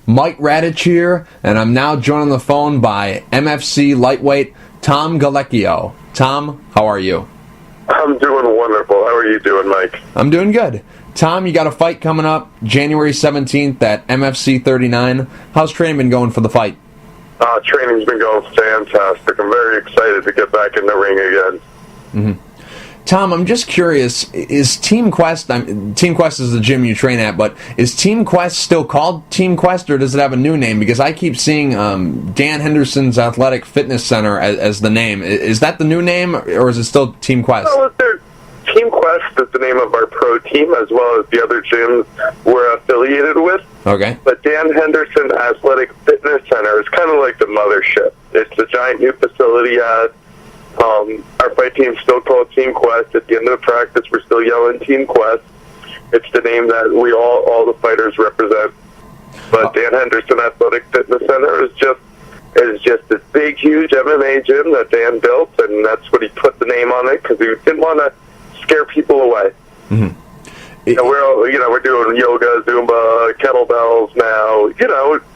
Mike Radich here, and I'm now joined on the phone by MFC Lightweight Tom Gallicchio. Tom, how are you? I'm doing wonderful. How are you doing, Mike? I'm doing good. Tom, you got a fight coming up January 17th at MFC 39. How's training been going for the fight? Training's been going fantastic. I'm very excited to get back in the ring again. Mm-hmm. Tom, I'm just curious, is Team Quest, Team Quest is the gym you train at, but is Team Quest still called Team Quest, or does it have a new name? Because I keep seeing Dan Henderson's Athletic Fitness Center as the name. Is that the new name, or is it still Team Quest? No, Team Quest is the name of our pro team, as well as the other gyms we're affiliated with. Okay. But Dan Henderson Athletic Fitness Center is kind of like the mothership. It's a giant new facility our fight team's still called Team Quest. At the end of the practice, we're still yelling Team Quest. It's the name that we all the fighters represent. But Dan Henderson Athletic Fitness Center is just this big, huge MMA gym that Dan built, and that's what he put the name on it because he didn't want to scare people away. Mm-hmm. We're doing yoga, Zumba, kettlebells now.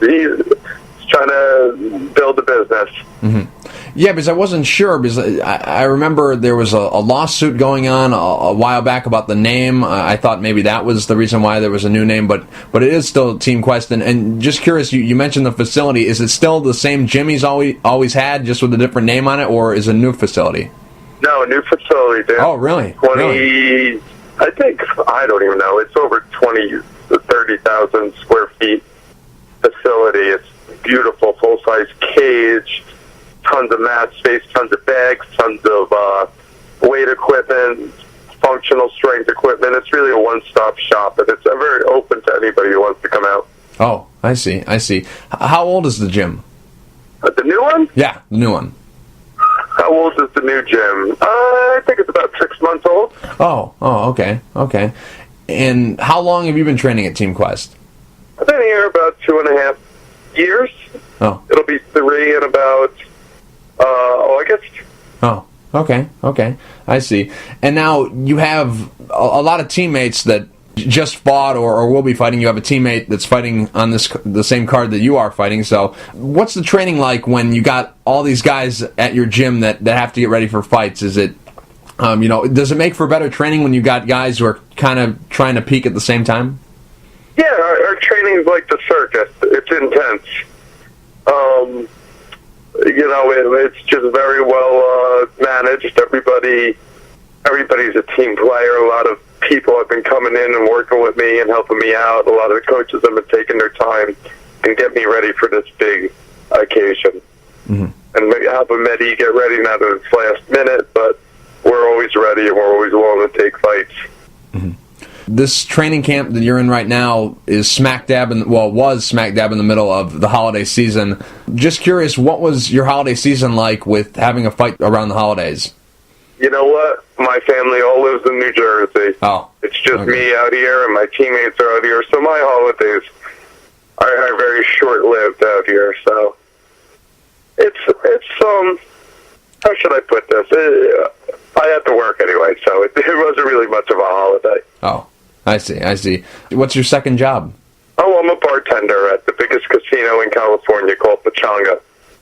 He's trying to build a business. Mm-hmm. Yeah, because I wasn't sure, because I remember there was a lawsuit going on a while back about the name. I thought maybe that was the reason why there was a new name, but it is still Team Quest. And just curious, you mentioned the facility. Is it still the same gym he's always had, just with a different name on it, or is it a new facility? No, a new facility, Dan. Oh, really? 20, I don't even know. It's over 20 to 30,000 square feet facility. It's beautiful, full-size cage, tons of mat space, tons of bags, tons of weight equipment, functional strength equipment. It's really a one-stop shop, and it's very open to anybody who wants to come out. Oh, I see. How old is the gym? The new one? Yeah, the new one. How old is the new gym? I think it's about 6 months old. Oh, okay. And how long have you been training at Team Quest? I've been here about 2.5 years. Oh. It'll be 3 in about August. Oh, okay. I see. And now you have a lot of teammates that just fought or will be fighting. You have a teammate that's fighting on the same card that you are fighting. So what's the training like when you got all these guys at your gym that have to get ready for fights? Is it, does it make for better training when you got guys who are kind of trying to peak at the same time? Yeah, our training's like the circus. It's intense. It's just very well managed. Everybody's a team player. A lot of people have been coming in and working with me and helping me out. A lot of the coaches have been taking their time and get me ready for this big occasion. Mm-hmm. And helping Mehdi get ready, not at its last minute, but we're always ready and we're always willing to take fights. Mm-hmm. This training camp that you're in right now is was smack dab in the middle of the holiday season. Just curious, what was your holiday season like with having a fight around the holidays? You know what? My family all lives in New Jersey. Oh. It's just me out here, and my teammates are out here, so my holidays are very short-lived out here, so it's how should I put this? I have to work anyway, so it wasn't really much of a holiday. Oh, I see. What's your second job? Oh, I'm a bartender at the biggest casino in California called Pachanga.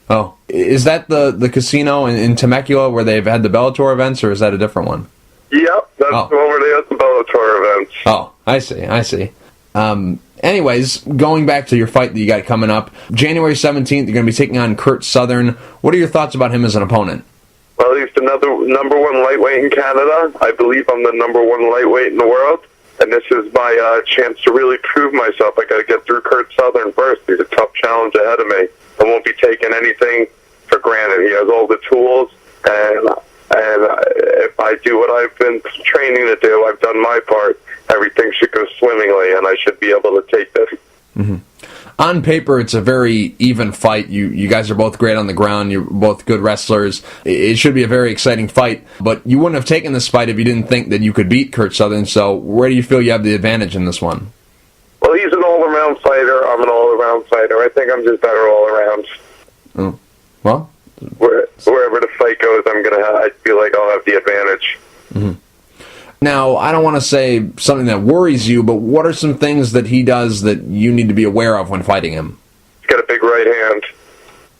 Oh, is that the casino in Temecula where they've had the Bellator events, or is that a different one? Yep, that's the one where they have the Bellator events. Oh, I see. Anyways, going back to your fight that you got coming up, January 17th, you're going to be taking on Kurt Southern. What are your thoughts about him as an opponent? Well, he's the number one lightweight in Canada. I believe I'm the number one lightweight in the world. And this is my chance to really prove myself. I got to get through Kurt Southern first. He's a tough challenge ahead of me. I won't be taking anything for granted. He has all the tools, and if I do what I've been training to do, I've done my part, everything should go swimmingly, and I should be able to take this. Mm-hmm. On paper, it's a very even fight. You guys are both great on the ground. You're both good wrestlers. It should be a very exciting fight, but you wouldn't have taken this fight if you didn't think that you could beat Kurt Southern, so where do you feel you have the advantage in this one? Well, he's an all-around fighter. I'm an all-around fighter. I think I'm just better all around. Oh. Well, wherever the fight goes, I feel like I'll have the advantage. Mm-hmm. Now, I don't want to say something that worries you, but what are some things that he does that you need to be aware of when fighting him? He's got a big right hand.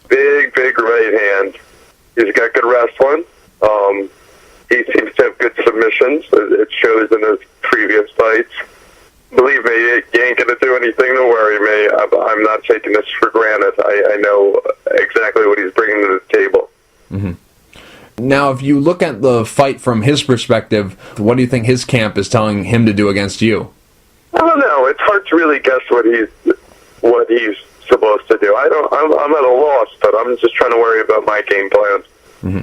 Big right hand. He's got good wrestling. He seems to have good submissions. It shows in his previous fights. Believe me, you ain't going to do anything to worry me. I'm not taking this for granted. I know exactly what he's bringing to the table. Mm-hmm. Now, if you look at the fight from his perspective, what do you think his camp is telling him to do against you? I don't know. It's hard to really guess what he's supposed to do. I'm at a loss, but I'm just trying to worry about my game plan. Mm-hmm.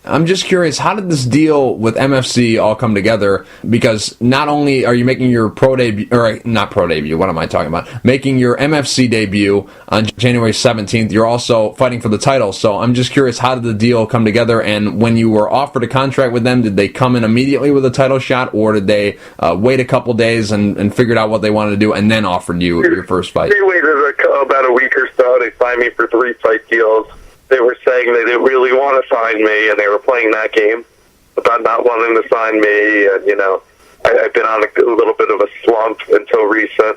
I'm just curious, how did this deal with MFC all come together? Because not only are you making your pro debut, or not pro debut, what am I talking about? Making your MFC debut on January 17th, you're also fighting for the title. So I'm just curious, how did the deal come together? And when you were offered a contract with them, did they come in immediately with a title shot, or did they wait a couple days and figured out what they wanted to do and then offered you your first fight? They waited about a week or so. They signed me for 3 fight deals. They were saying they didn't really want to sign me, and they were playing that game about not wanting to sign me. And, I've been on a little bit of a slump until recent,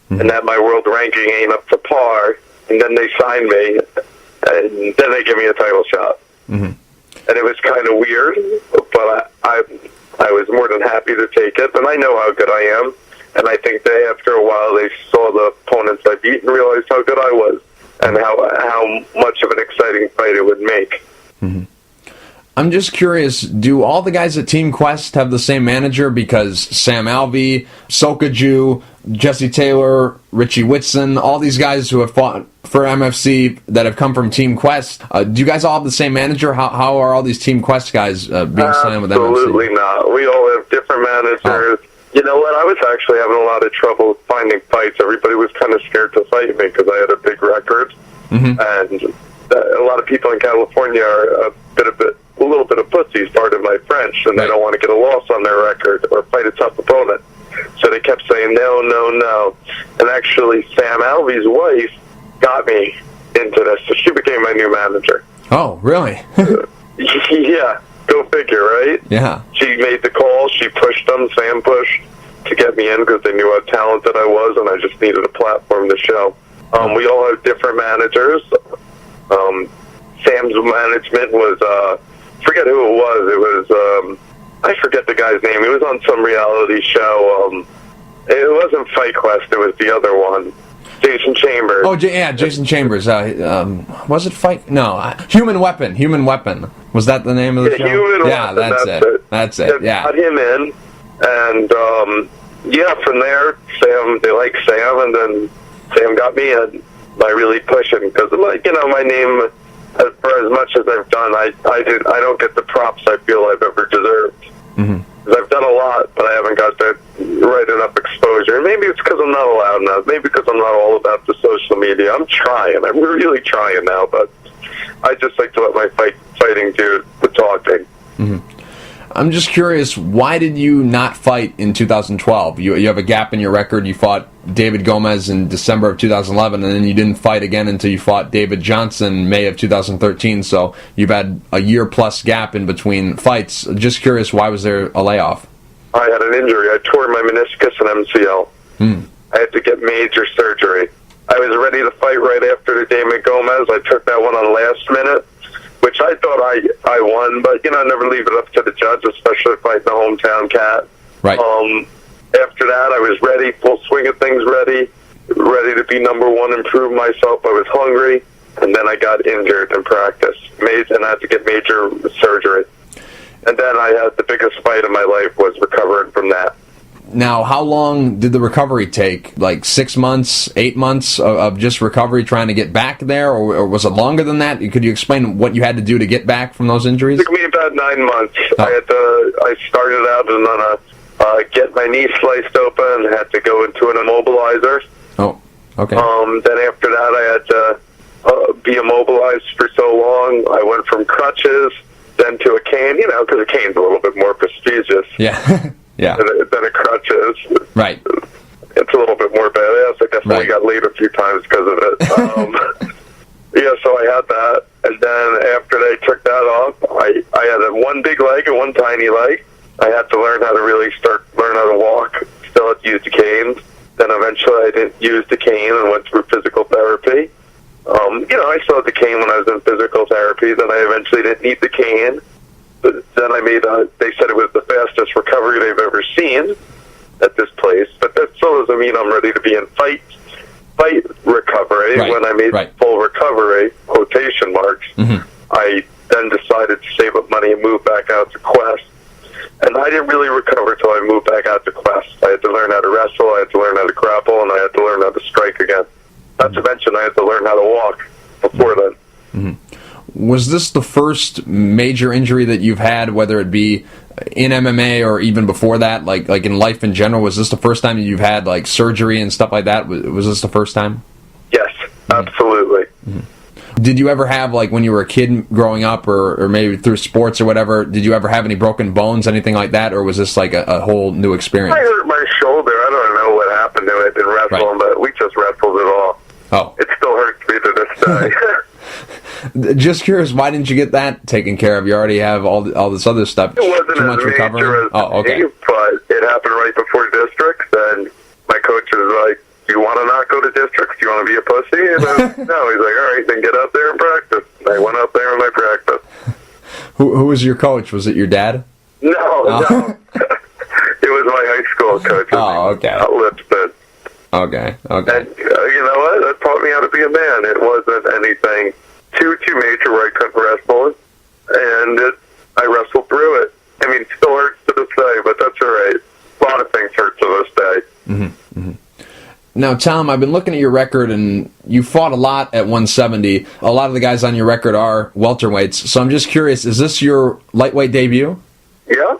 and that my world ranking ain't up to par. And then they signed me, and then they give me a title shot. Mm-hmm. And it was kind of weird, but I was more than happy to take it. And I know how good I am, and I think after a while they saw the opponents I beat and realized how good I was. And how much of an exciting fight it would make. Mm-hmm. I'm just curious, do all the guys at Team Quest have the same manager? Because Sam Alvey, Sokaju, Jesse Taylor, Richie Whitson, all these guys who have fought for MFC that have come from Team Quest, do you guys all have the same manager? How are all these Team Quest guys being signed with MFC? Absolutely not. We all have different managers. Oh. You know what? I was actually having a lot of trouble finding fights. Everybody was kind of scared to fight me because I had a big record. Mm-hmm. And a lot of people in California are a little bit of pussies, pardon my French, and they don't want to get a loss on their record or fight a tough opponent. So they kept saying, no. And actually, Sam Alvey's wife got me into this, so she became my new manager. Oh, really? Yeah. Go figure, right? Yeah. She made the call. She pushed them. Sam pushed to get me in because they knew how talented I was, and I just needed a platform to show. We all have different managers. Sam's management was, forget who it was. It was, I forget the guy's name. He was on some reality show. It wasn't Fight Quest. It was the other one. Jason Chambers. Oh, yeah, Jason Chambers. Was it Fight? No, Human Weapon. Was that the name of the show? Human Weapon. That's it. Yeah. Got him in, and from there, they like Sam, and then Sam got me in by really pushing because, my name, for as much as I've done, I don't get the props I feel I've ever deserved. Mm-hmm. I've done a lot, but I haven't got the right enough exposure. And maybe it's because I'm not allowed now. Maybe because I'm not all about the social media. I'm trying. I'm really trying now, but I just like to let my fighting do the talking. Mm-hmm. I'm just curious, why did you not fight in 2012? You have a gap in your record. You fought David Gomez in December of 2011, and then you didn't fight again until you fought David Johnson May of 2013. So you've had a year-plus gap in between fights. Just curious, why was there a layoff? I had an injury. I tore my meniscus and MCL. I had to get major surgery. I was ready to fight right after the David Gomez. I took that one on last minute, which I thought I won, but, never leave it up to the judge, especially fighting the hometown cat. Right. After that, I was ready, full swing of things ready to be number one and prove myself. I was hungry, and then I got injured in practice, and I had to get major surgery. And then I had the biggest fight of my life was recovering from that. Now, how long did the recovery take? Like 6 months, 8 months of just recovery trying to get back there, or was it longer than that? Could you explain what you had to do to get back from those injuries? It took me about 9 months. Oh. I started out on get my knee sliced open, had to go into an immobilizer. Oh, okay. Then after that, I had to be immobilized for so long. I went from crutches, then to a cane, because a cane's a little bit more prestigious. Yeah. Yeah. Than a crutches. Right. It's a little bit more badass. I definitely got laid a few times because of it. So I had that. And then after they took that off, I had one big leg and one tiny leg. I had to learn how to learn how to walk. Still had to use the canes. Then eventually I didn't use the cane and went through physical therapy. I still had the cane when I was in physical therapy. Then I eventually didn't need the cane. But then they said it was the fastest recovery they've ever seen at this place. But that still doesn't mean I'm ready to be in fight recovery. Right. When I made full recovery, quotation marks, I then decided to save up money and move back out to Quest. And I didn't really recover until I moved back out to Quest. I had to learn how to wrestle, I had to learn how to grapple, and I had to learn how to strike again. Not to mention I had to learn how to walk before then. Was this the first major injury that you've had, whether it be in MMA or even before that, like in life in general? Was this the first time that you've had like surgery and stuff like that? Was this the first time? Yes, absolutely. Did you ever have, like when you were a kid growing up or maybe through sports or whatever, did you ever have any broken bones, anything like that, or was this like a whole new experience? I hurt my shoulder. I don't know what happened to it in wrestling, but we just wrestled it off. Oh. It still hurts me to this day. Just curious, why didn't you get that taken care of? You already have all this other stuff. It wasn't too much as major recovering? as Oh, okay. me, but it happened right before districts, and my coach was like, "You want to not go to districts? Do you want to be a pussy?" And no, he's like, "All right, then get out there and practice." And I went out there and I practiced. Who was your coach? Was it your dad? No, no. It was my high school coach. Oh, okay. Lipston. Okay. And you know what? That taught me how to be a man. It wasn't anything too major where I couldn't wrestle, and I wrestled through it. I mean, it still hurts to this day, but that's all right. A lot of things hurt to this day. Now, Tom, I've been looking at your record, and you fought a lot at 170. A lot of the guys on your record are welterweights, so I'm just curious, is this your lightweight debut? Yeah.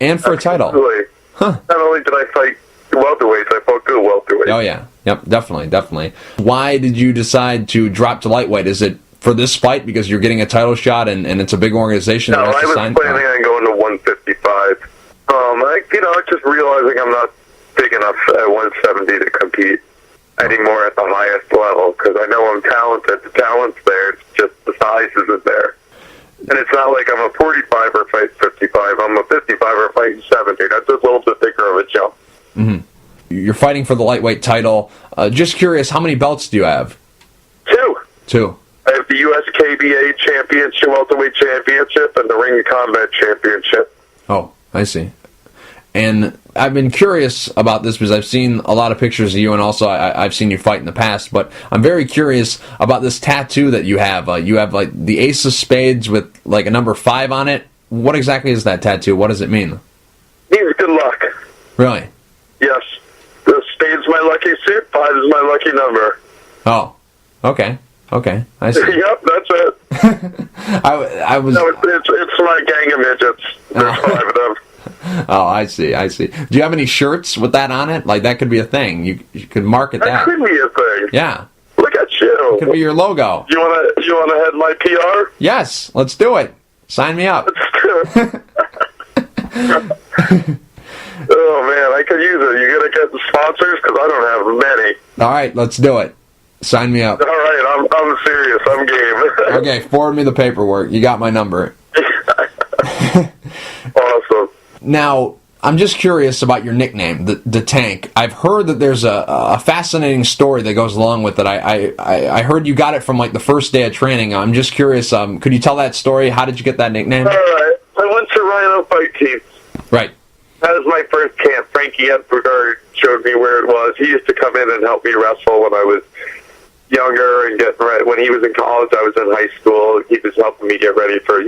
And for a title? Absolutely. Huh. Not only did I fight welterweights, I fought good welterweights. Oh, yeah. Yep, definitely. Why did you decide to drop to lightweight? Is it for this fight because you're getting a title shot and it's a big organization? No, I was planning on going to 155. Just realizing I'm not big enough at 170 to compete anymore at the highest level, because I know I'm talented. The talent's there. It's just the size isn't there. And it's not like I'm a 45er fighting 55. I'm a 55er fighting 70. That's a little bit bigger of a jump. You're fighting for the lightweight title. Just curious, how many belts do you have? Two. I have the USKBA Championship, Welterweight Championship, and the Ring of Combat Championship. Oh, I see. And I've been curious about this because I've seen a lot of pictures of you, and also I've seen you fight in the past, but I'm very curious about this tattoo that you have. You have like the Ace of Spades with like a number 5 on it. What exactly is that tattoo? What does it mean? It means good luck. Really? Yes. The spade's my lucky suit, 5 is my lucky number. Oh, okay, I see. Yep, that's it. I was. No, it's my gang of midgets. There's 5 of them. Oh, I see. Do you have any shirts with that on it? Like, that could be a thing. You could market that. That could be a thing. Yeah. Look at you. It could be your logo. You wanna head my PR? Yes, let's do it. Sign me up. Let's do it. Oh man, I could use it. You gonna get the sponsors? Because I don't have many. All right, let's do it. Sign me up. All right, I'm serious. I'm game. Okay, forward me the paperwork. You got my number. Awesome. Now, I'm just curious about your nickname, the Tank. I've heard that there's a fascinating story that goes along with it. I heard you got it from like the first day of training. I'm just curious. Could you tell that story? How did you get that nickname? All right. I went to Rhino Fight Team. Right. That was my first camp. Frankie Edbergard showed me where it was. He used to come in and help me wrestle when I was younger and get ready. When he was in college, I was in high school. He was helping me get ready for,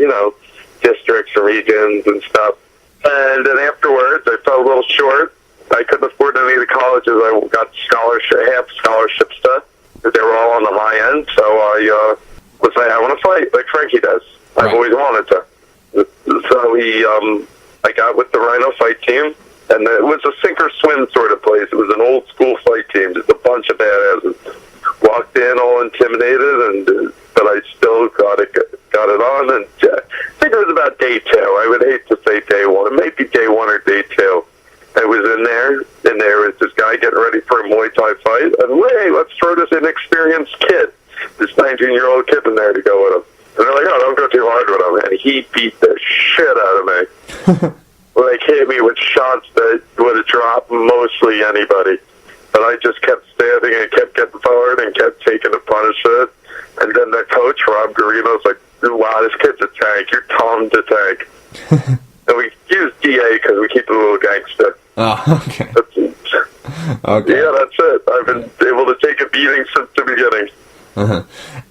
districts and regions and stuff. And then afterwards, I fell a little short. I couldn't afford any of the colleges I got half scholarships to. They were all on the high end. So I was like, I want to fight like Frankie does. I've always wanted to. So I got with the Rhino Fight Team, and it was a sink or swim sort of place. It was an old school fight team, just a bunch of badasses. Walked in all intimidated, but I still got it on. And I think it was about day 2. I would hate to say day 1. It might be day 1 or day 2. I was in there, and there was this guy getting ready for a Muay Thai fight. And hey, let's throw this inexperienced kid, this 19-year-old kid in there to go with him. And they're like, oh, don't go too hard with him. And he beat the shit out of me. like hit me with shots that would have dropped mostly anybody. But I just kept standing and kept getting forward and kept taking the punishment. And then the coach, Rob Garino's like, wow, this kid's a tank. You're Tom the Tank. And we use DA because we keep it a little gangster. Oh, okay. Okay. Yeah, that's it. I've been able to take a beating since the beginning. Uh-huh.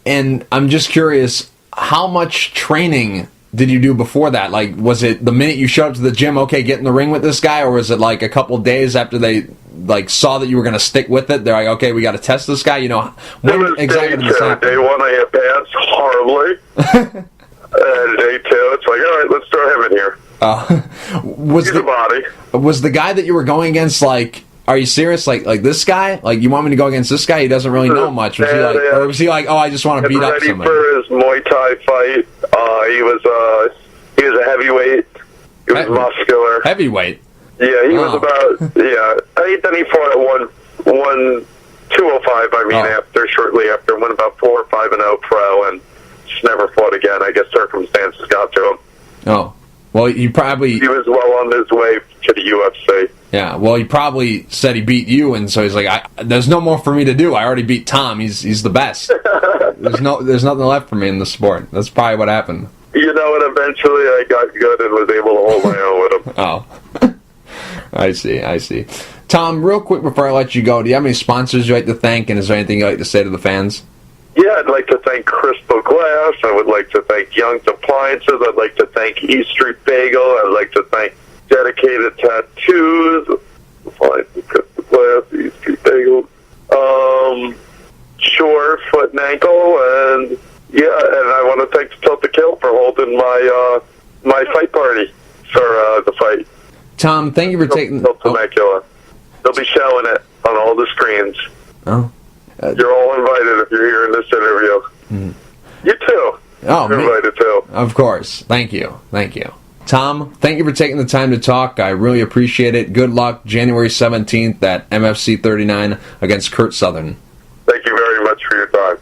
And I'm just curious, how much training did you do before that? Like, was it the minute you showed up to the gym, okay, get in the ring with this guy, or was it like a couple days after they like saw that you were going to stick with it? They're like, okay, we got to test this guy. You know, when it was exactly day 2. Day 1, I advanced horribly. And day 2, it's like, all right, let's throw him in here. Was the body? Was the guy that you were going against like? Are you serious? Like this guy? Like, you want me to go against this guy? He doesn't really know much. Was he like, or was he like, oh, I just want to beat up somebody? Ready for his Muay Thai fight. He was a heavyweight. He was muscular. Heavyweight. Yeah, he was about. Yeah, then he fought at 205. I mean, shortly after, went about 4 or 5-0 pro, and just never fought again. I guess circumstances got to him. Oh, well, he was well on his way to the UFC. Yeah, well, he probably said he beat you, and so he's like, there's no more for me to do. I already beat Tom. He's the best. There's nothing left for me in the sport. That's probably what happened. You know, and eventually I got good and was able to hold my own with him. Oh. I see. Tom, real quick before I let you go, do you have any sponsors you'd like to thank, and is there anything you'd like to say to the fans? Yeah, I'd like to thank Crystal Glass. I would like to thank Young's Appliances. I'd like to thank East Street Bagel. I'd like to thank Dedicated Tattoos. Crystal Glass, East Street Bagel. Shore, Foot and Ankle, and yeah, and I want to thank Tilted Kill for holding my fight party for the fight. Tom, thank you for taking... Temecula. They'll be showing it on all the screens. Oh. You're all invited if you're here in this interview. You too. Oh, you're invited too. Of course. Thank you. Tom, thank you for taking the time to talk. I really appreciate it. Good luck January 17th at MFC 39 against Kurt Southern. Thank you very much for your time.